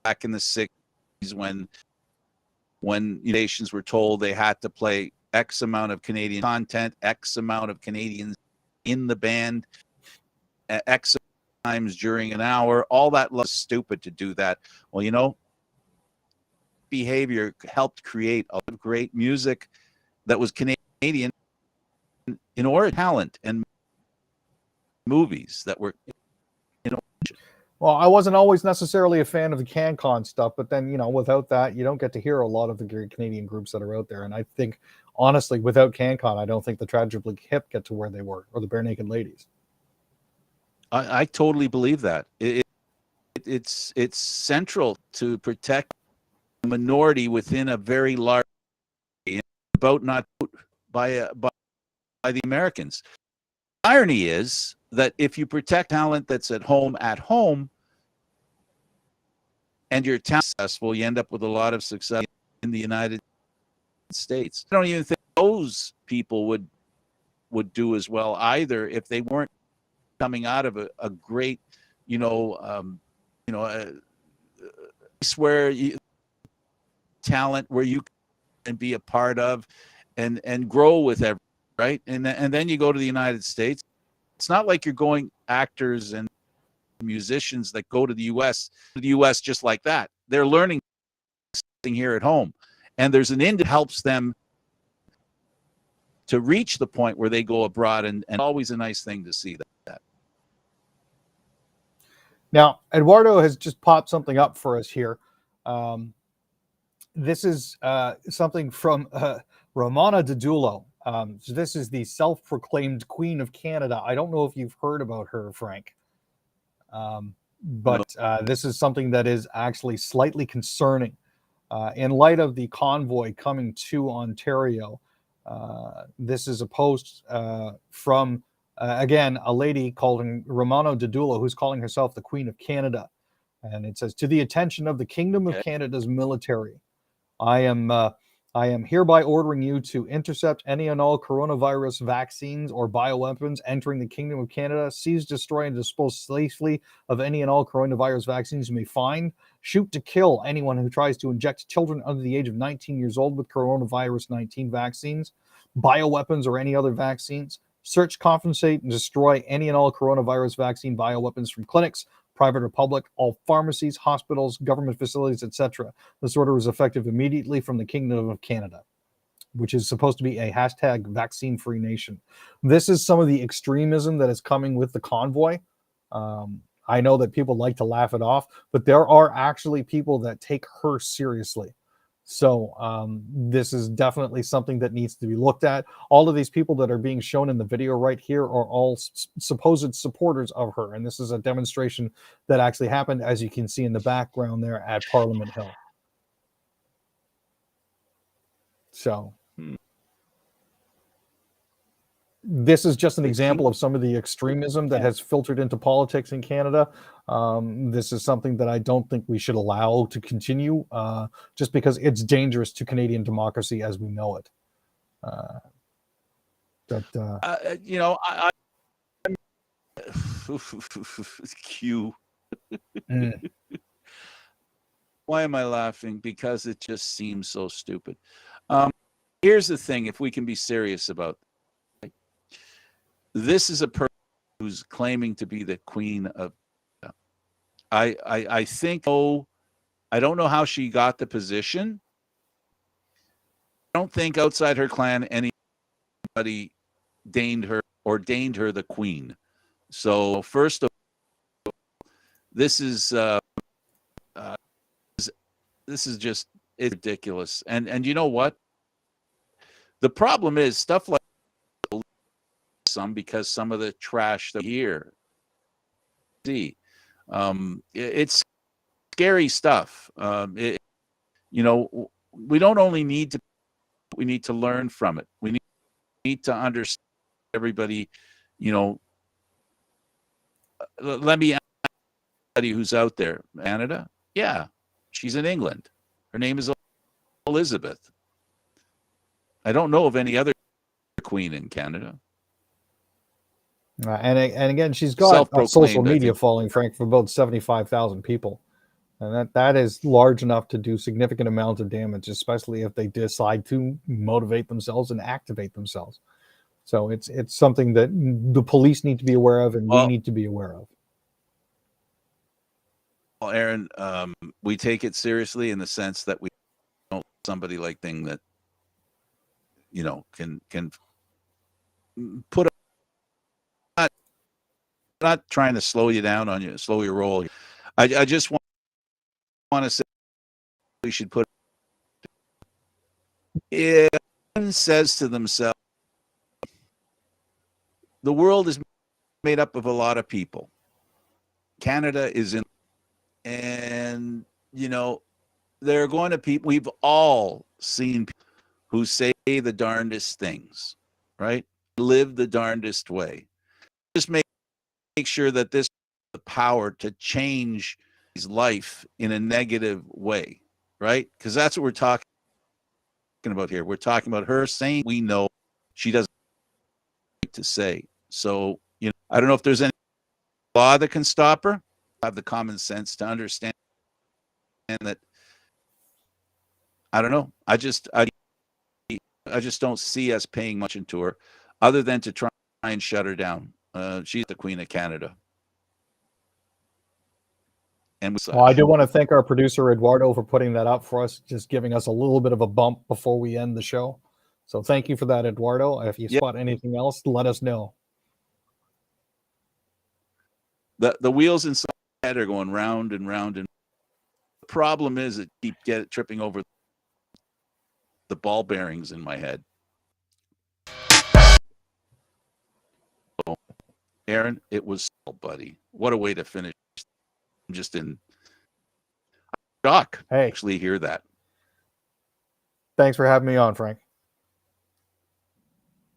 back in the 60s when nations were told they had to play X amount of Canadian content, X amount of Canadians in the band, X times during an hour. All that was stupid to do that. Well, behavior helped create a lot of great music that was Canadian in origin, talent, and movies that were, Well, I wasn't always necessarily a fan of the CanCon stuff, but then, without that, you don't get to hear a lot of the Canadian groups that are out there. And I think, honestly, without CanCon, I don't think the Tragically Hip get to where they were, or the Bare Naked Ladies. I totally believe that. It's central to protect a minority within a very large, about not by the Americans. The irony is that if you protect talent that's at home, and you're successful, you end up with a lot of success in the United States. I don't even think those people would do as well either if they weren't coming out of a great, where talent where you can be a part of and grow with everyone, right? And then you go to the United States. It's not like you're going actors and musicians that go to the U.S. just like that. They're learning something here at home, and there's an end that helps them to reach the point where they go abroad, and always a nice thing to see that. Now, Eduardo has just popped something up for us here. This is something from Romana Didulo. So this is the self-proclaimed Queen of Canada. I don't know if you've heard about her, Frank. But this is something that is actually slightly concerning. In light of the convoy coming to Ontario, this is a post from, again, a lady called Romana Didulo, who's calling herself the Queen of Canada. And it says, to the attention of the Kingdom of Canada's military, I am hereby ordering you to intercept any and all coronavirus vaccines or bioweapons entering the Kingdom of Canada, seize, destroy, and dispose safely of any and all coronavirus vaccines you may find, shoot to kill anyone who tries to inject children under the age of 19 years old with coronavirus 19 vaccines, bioweapons, or any other vaccines, search, confiscate, and destroy any and all coronavirus vaccine bioweapons from clinics, private or public, all pharmacies, hospitals, government facilities, etc. This order is effective immediately from the Kingdom of Canada, which is supposed to be a hashtag vaccine-free nation. This is some of the extremism that is coming with the convoy. I know that people like to laugh it off, but there are actually people that take her seriously. So this is definitely something that needs to be looked at. All of these people that are being shown in the video right here are all supposed supporters of her. And this is a demonstration that actually happened, as you can see in the background there, at Parliament Hill. So this is just an example of some of the extremism that has filtered into politics in Canada. This is something that I don't think we should allow to continue, just because it's dangerous to Canadian democracy as we know it. Q. Mm. Why am I laughing? Because it just seems so stupid. Here's the thing, if we can be serious about it. This is a person who's claiming to be the queen of. I think. Oh, I don't know how she got the position. I don't think outside her clan anybody ordained her the queen. So first of all, this is just, it's ridiculous. And you know what? The problem is stuff like because some of the trash that we hear. It's scary stuff. We don't only need to, we need to learn from it. We need to understand everybody, let me ask anybody who's out there. Canada? Yeah, she's in England. Her name is Elizabeth. I don't know of any other queen in Canada. And again, she's got a social media following, Frank, for about 75,000 people. And that is large enough to do significant amounts of damage, especially if they decide to motivate themselves and activate themselves. So it's something that the police need to be aware of, and we need to be aware of. Well, Aaron, we take it seriously in the sense that we don't somebody like thing that can put a, not trying to slow you down on you, slow your roll. I just want to say we should put, if one says to themselves, the world is made up of a lot of people. Canada is in, and there are going to people, we've all seen people who say the darndest things, right? Live the darndest way. Just make sure that this the power to change his life in a negative way, right? Because that's what we're talking about here. We're talking about her saying we know she doesn't like to say. So, I don't know if there's any law that can stop her. I have the common sense to understand that. I don't know. I just don't see us paying much into her, other than to try and shut her down. She's the Queen of Canada. And I do want to thank our producer Eduardo for putting that up for us, just giving us a little bit of a bump before we end the show. So thank you for that, Eduardo. If you spot anything else, let us know. The wheels inside my head are going round and round, and the problem is it keep tripping over the ball bearings in my head. So, Aaron, it was, buddy. What a way to finish. I'm just in shock. Hey, actually hear that. Thanks for having me on, Frank.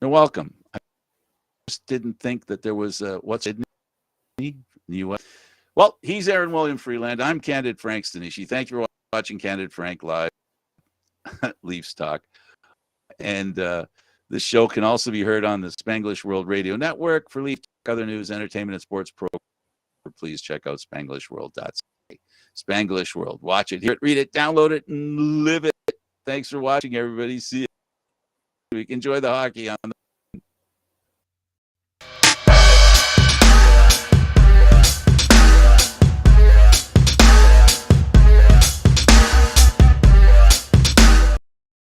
You're welcome. I just didn't think that there was what's in the U.S. Well, he's Aaron William Freeland. I'm Candid Frank Stanisci. Thank you for watching Candid Frank Live Leafs Talk. And the show can also be heard on the Spanglish World Radio Network. For Leaf Talk, other news, entertainment, and sports programs, please check out SpanglishWorld.ca. Spanglish World. Watch it, hear it, read it, download it, and live it. Thanks for watching, everybody. See you next week. Enjoy the hockey on the